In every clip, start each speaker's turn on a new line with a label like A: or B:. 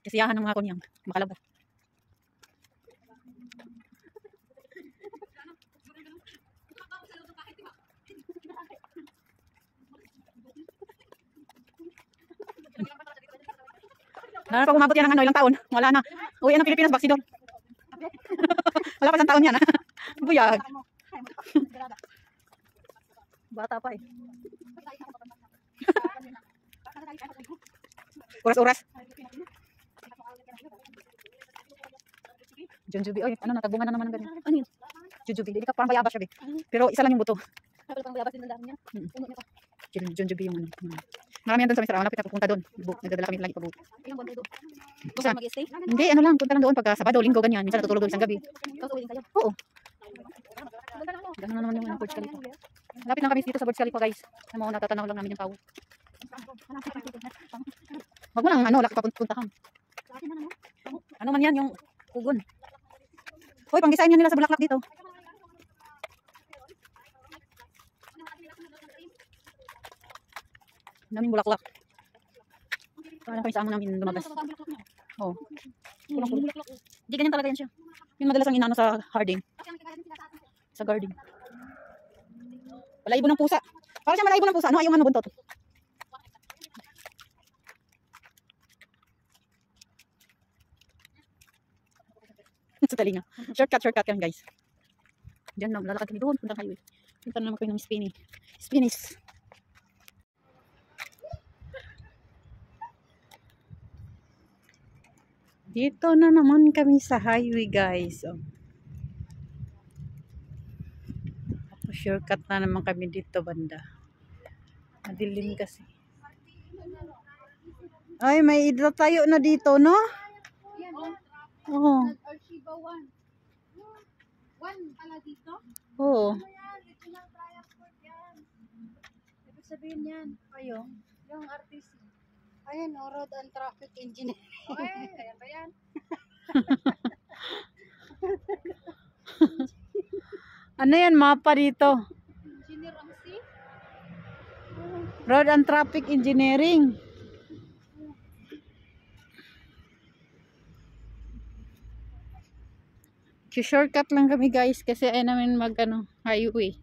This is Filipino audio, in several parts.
A: Kasiyahan ng mga kunyang. Makalabas. Pag umabot yan ng ilang taon, wala na. Uwi ng Pilipinas, baksidor. Wala pa isang taon yan. Buyag. Bata pa eh. Oras-oras. Junjubi. Oy, ano, natagbungan na naman ng ganyan. Ano yun? Junjubi. Hindi ka parang bayabas siya, pero isa lang yung buto. Parang bayabas din ang dami niya. Junjubi yung ano. Marami yan doon sa may sarang. Lapit na pupunta doon. Nagdadala kami lagi pa buto. Ilang buwan doon? Gusto mag-stay? Hindi, ano lang. Punta lang doon pagka Sabado, Linggo, ganyan. Minsan natutulog doon isang gabi. Ikaw uwi din kayo? Oo. Gano'n na naman yung Burj Khalifa. Lapit lang kami dito sa Burj Khalifa, guys. Ano, natatanaw lang namin yung tao. Wag mo lang, ano, laki papuntahan. Ano man yan, yung kugon. Hoy, pang-design yan nila sa bulaklak dito. Daming bulaklak. Parang kami sa amo namin lumabas. Oo. Kulang-kulang. Hindi ganyan talaga yan siya. Yung madalas ang inaano sa harding. Sa garden. Malaibo ng pusa. Para siya malaibo ng pusa. Ano ay yung ano buntot? Sa talinga. Shortcut yan, guys. Diyan na, lalakad kami doon. Puntang highway. Punta na naman kayo ng Spinnis. Dito na naman kami sa highway, guys. Oh. Shortcut na naman kami dito banda. Madilim kasi. Ay, may idra tayo na dito, no? Oo.
B: One pala dito?
A: Oo.
B: Ito lang transport yan. Ibig sabihin yan, kayo, yung artist. Ayan, road and traffic engineer. Okay, ayan ba yan?
A: Ano yan, mapa dito?
B: Engineer ang C?
A: Road and Traffic Engineering. Shortcut lang kami, guys, kasi ay namin highway.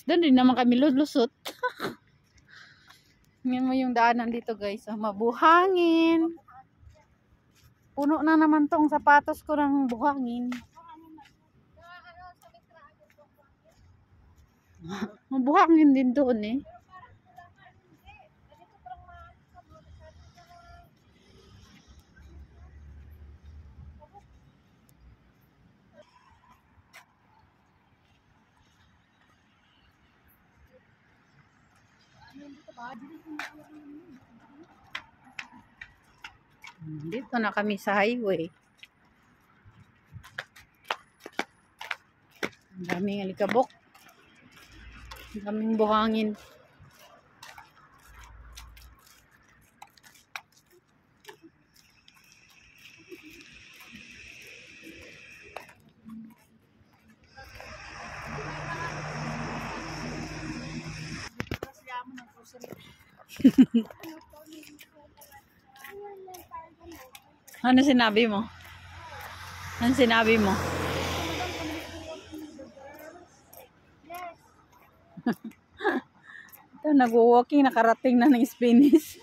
A: Doon din naman kami lulusot. Yan mo yung daanan dito, guys. Mabuhangin. Puno na naman tong sapatos ko ng buhangin. Mabuhangin din doon eh. Dito na kami sa highway. Ang daming alikabok. Ang daming buhangin. Ano sinabi mo? Ano sinabi mo? Ito, nag-walking, nakarating na ng Spinnis.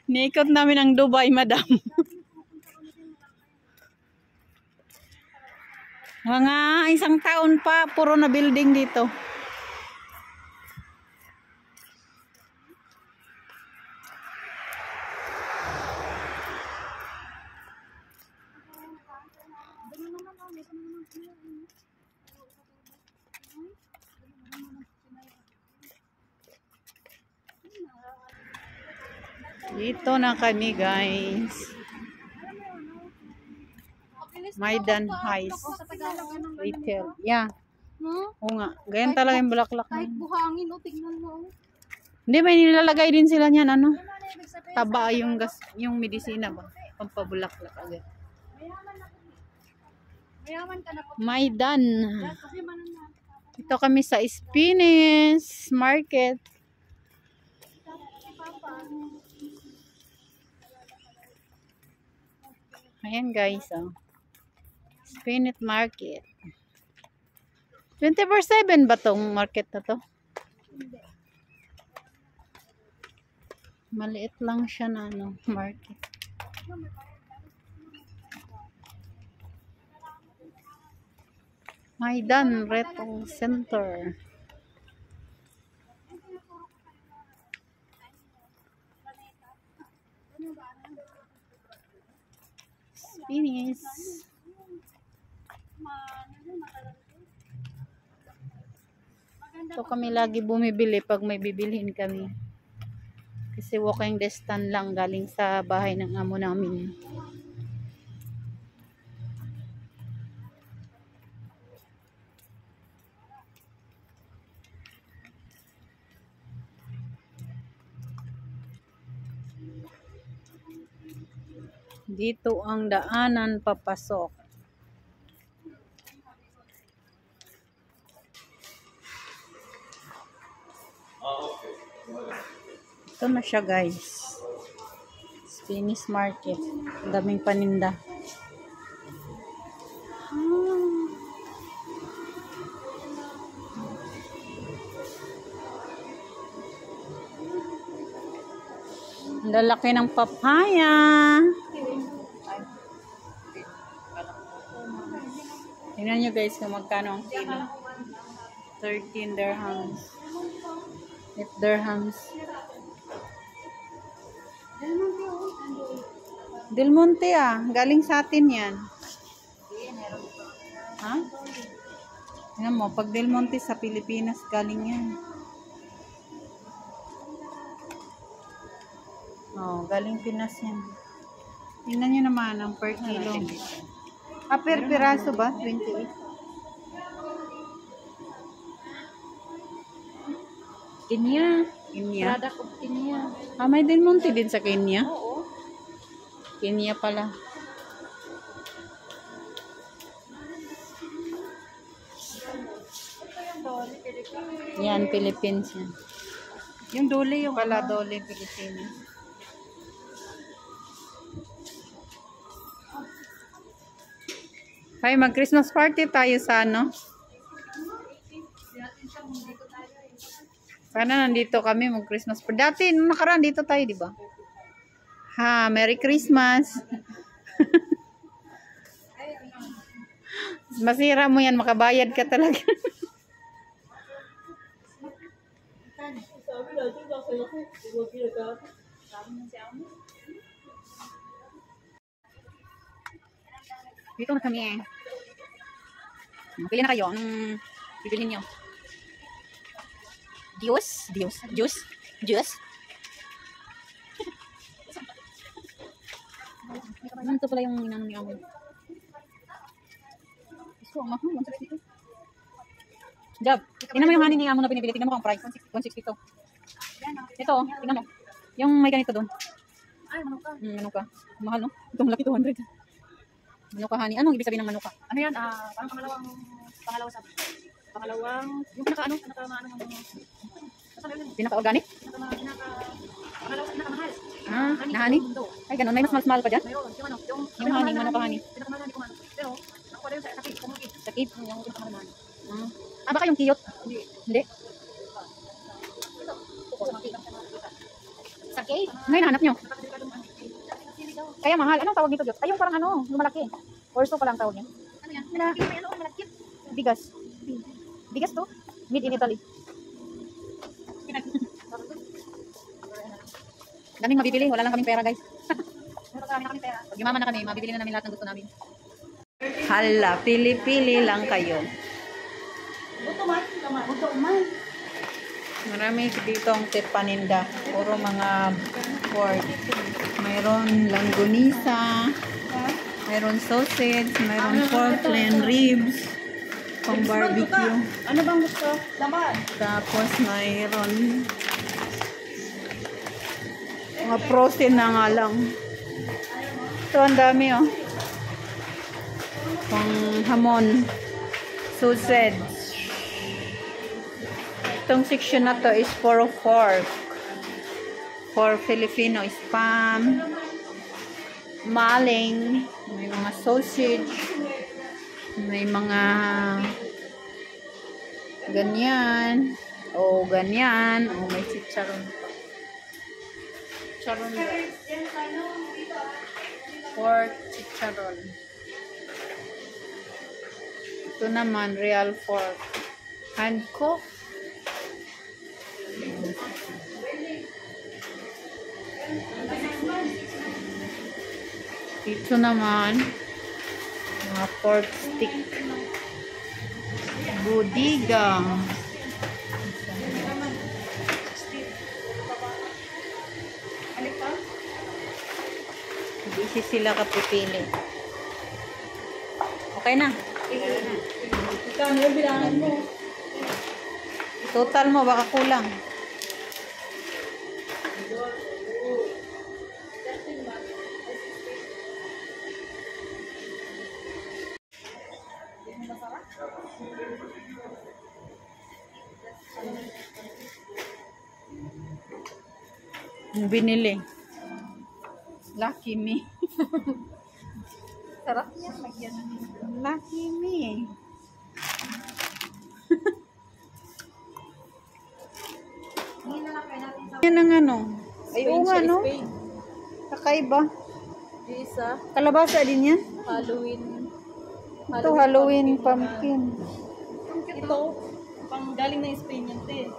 A: Niikot namin ang Dubai, madam. Mga isang taon pa, puro na building dito. Dito na kami, guys. Maidan Heights Retail. Yeah. Oo nga. Ganyan talaga yung bulaklak.
B: Kahit buhangin, tingnan mo.
A: Hindi, may nilalagay din sila niyan, ano? Taba yung gas, yung medisina ba? Pampabulaklak agad. Maidan. Ito kami sa Spinnis Market. Ayan guys, oh. Spinach Market. 24/7 ba tong market na to? Maliit lang siya na ano, market. Maidan Retong Center. Spinach. Ito kami lagi bumibili pag may bibilhin kami. Kasi walking distance lang galing sa bahay ng amo namin. Dito ang daanan papasok. Ito na siya guys. Spinach Market. Ang daming paninda. Ang lalaki ng papaya. Tingnan nyo guys kung magkano ang kilo. 13 dirhams. 8 dirhams. Del Monte ah. Galing sa atin yan. Ha? Tingnan mo, pag Del Monte sa Pilipinas, galing yan. Oh, galing Pinas yan. Tingnan nyo naman ang per kilo. Ah, per piraso ba? 28.
B: Kenya.
A: Kenya.
B: Product of Kenya.
A: Ah, may Del Monte din sa Kenya?
B: Oo.
A: Kenya pala. Yan, Philippines yan.
B: Yung dole yung
A: Pala dole, Pilipinas. Ay, mag-Christmas party tayo sa ano? Sana nandito kami mag-Christmas party. Dati, nung nakaraan dito tayo, di ba? Ha, Merry Christmas. Masira mo yan, makabayad ka talaga. Dito na kami eh. Pili na kayo. Anong bibilhin nyo? Juice? Juice? Juice? Juice? Ito pala yung inano ni Amo. Gusto, ang mahal. 162. Jab, tingnan mo yung honey ni Amo na pinipili. Tingnan mo kung price. 162. Ito, tingnan mo. Yung may ganito doon.
B: Ay, manuka.
A: Manuka. Mahal, no? Itong laki 200. Manuka honey. Anong ibig sabihin ng manuka?
B: Ano yan? Parang pangalawa sabi. Pangalawang, yung pinaka-ano
A: Pinaka-organic?
B: pinakamahal.
A: Ah, na honey? Ay, ganun. May mas mahal pa dyan?
B: Mayroon, yung ano,
A: Yung honey, manuka honey.
B: pinakamahal hindi ko man. Pero, ako rin sa sakit, kumukit.
A: Sakit?
B: Yung pinakamahal.
A: Ah, baka yung kiyot? Hindi.
B: Sakit?
A: Ano yung nahanap nyo? Kaya mahal. Anong tawag nito, Diyos? Ay, yung parang ano, yung malaki. Orso pala ang tawag niya.
B: Ano yan? Malaki, may ano, malaki.
A: Bigas. Bigas to? Made in Italy. Daming mabibili. Wala lang kaming pera, guys.
B: Meron kami na kami pera.
A: Pag yumaman na kami, mabibili na namin lahat ng gusto namin. Hala, pili-pili lang kayo.
B: Buto man. Buto man.
A: Marami dito ang paninda. Puro mga pork. Mayroon langgonisa. Mayroon sausage. Mayroon pork, plain ribs. Pang barbecue.
B: Ano bang gusto? Laman.
A: Tapos mayroon mga frozen na nga lang. Ito ang dami oh. Pang hamon. Sausage. Itong section na to is for pork. For Filipino, spam. maling, may mga sausage, may mga ganyan, o ganyan, o may chicharon. Chicharon guys. Pork chicharon. Ito naman, real pork. Hand cooked. Ito naman, mga pork stick. Budigang. Busy sila kapipili. Okay na.
B: Ikaw na yung bilangan mo.
A: Total mo, baka kulang. Yung binili. Lucky me.
B: Sarap yan. Lagyan na.
A: Lucky me.
B: Hindi na lang kayo natin sa
A: Yan ang ano. Ay, oo nga, no?
B: Spain.
A: Kakaiba.
B: Isa.
A: Kalabasa din yan.
B: Halloween.
A: Ito, Halloween pumpkin.
B: Ito. Pang galing na Spain yan, te.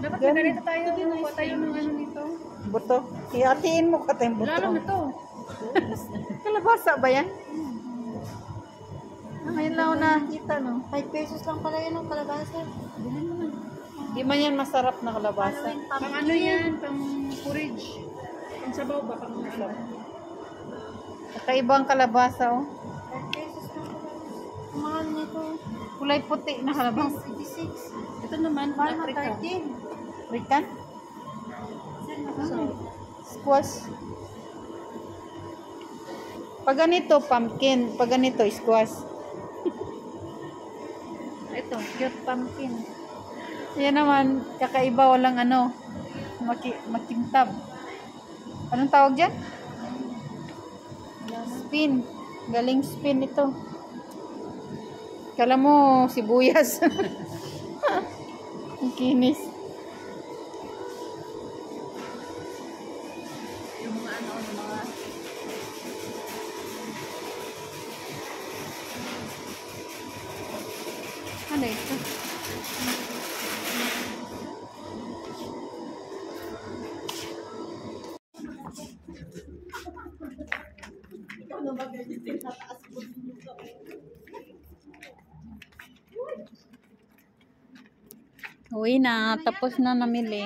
B: Dapat
A: Ganun.
B: ganito tayo. Kuha tayo ng ano nito.
A: Buto. Hihatiin mo ka tayong buto.
B: Lalo na to.
A: Kalabasa ba yan? Ngayon lang ako nakakita, no?
B: 5 pesos lang pala yan ang kalabasa.
A: Di man yan masarap na kalabasa.
B: Pang ano yan? Pang porridge. Pang sabaw ba? Pang ano?
A: Kakaibang kalabasa, oh.
B: 5 pesos lang pala. Ang mahal nito.
A: Kulay puti na kalabasa.
B: 86. Ito naman,
A: Mahal na
B: Africa.
A: 13. Rican?
B: So,
A: Squash. Pag ganito, pumpkin. Pag ganito, squash.
B: ito, cute pumpkin.
A: Yan naman, kakaiba, walang ano, makintab. Anong tawag dyan? Spin. Galing spin ito. Kala mo, sibuyas. Ang kinis.
B: Yung mga ano, mga
A: Ano ito? Uwi na, tapos na namili.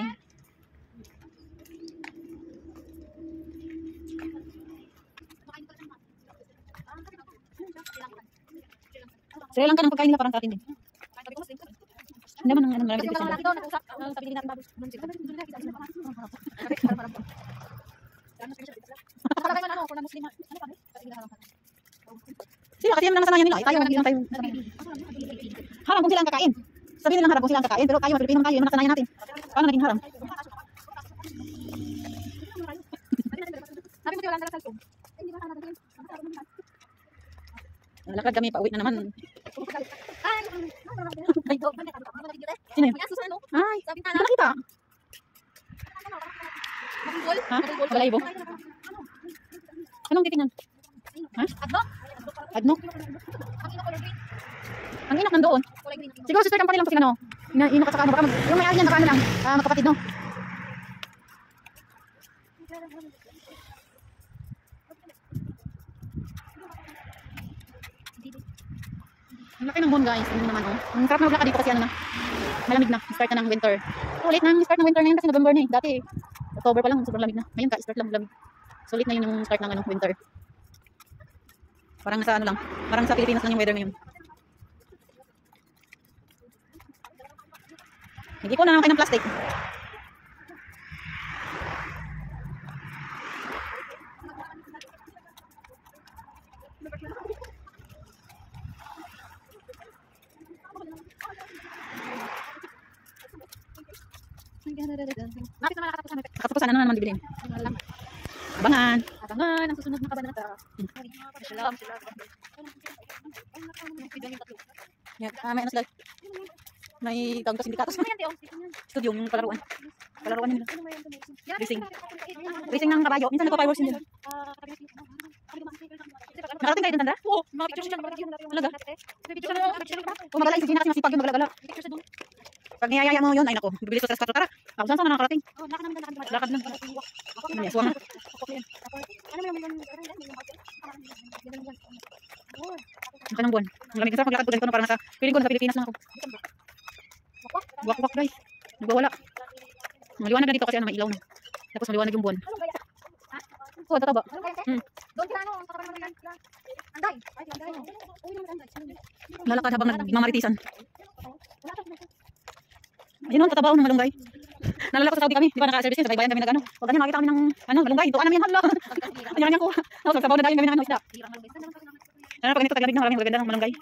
A: Sila lang ka ng pagkain nila parang sa atin din. Hindi naman ang ano, marami din sila. Sila kasi yung nasanayan nila. Tayo, hindi lang tayo. Haram kung sila ang kakain. Sabihin nilang haram kung sila ang kakain. Pero tayo, mga Pilipino tayo, yung nasanayan natin. Paano naging haram? Lakad kami, pauwi na naman. Sino yun? Ay, hindi ko nakita. Ha? Balayibo? Anong titignan? Ha? Adno? Ang inak nandoon. Siguro sister company lang po sila, no? Inok at saka ano, baka yung may-ari niyan, baka ano lang, magkapatid, no? Ang laki ng moon, guys. Ano naman, oh. Ang sarap na maglakad dito kasi ano na, malamig na. Start na ng winter. Oh, late na ang start ng winter ngayon kasi November na eh. Dati, October pa lang, sobrang lamig na. Ngayon ka, start lang lamig. So, late na yun yung start ng ano, winter. Parang sa ano lang, parang sa Pilipinas lang yung weather ngayon. Hindi ko na naman kayo ng plastic. Nakatapusan, ano naman bibilin? Abangan. Abangan ang susunod na kabanata. Salam. Yan, may ano sila. May tawag sindikatos. Studio, yung palaruan. Palaruan nila. Racing. Racing ng kabayo. Minsan nagpa-fireworks din. Nakarating kayo dun, Tanda? Oo, mga pictures siya. Talaga? Oo, magaling. Sige na kasi masipag yun, magala-gala. Pag niyayaya mo yun, ay nako, bibilis ko sa 4 tara. Ako saan na nakarating? Lakad lang. Ano yan, suwang na. Naka ng buwan. Ang lamig na sa paglakad ko ganito, no, parang nasa, feeling ko nasa Pilipinas lang ako. Buwak-buwak guys. Nagwawala. Maliwanag na dito kasi ano, may ilaw na. Tapos maliwanag yung buwan. Oo, tataba. Lalakad habang nagmamaritisan. Ayun o, tataba ng malunggay. Nalala ko sa Saudi kami, di ba naka-service yun, sa baybayan kami nag-ano. Huwag ganyan, makita kami ng malunggay. Tuan namin yan, hala. Ano yan ko. Nagsabaw na dahil kami ng isda. Pag ganito tagalog na, maraming magaganda ng malunggay.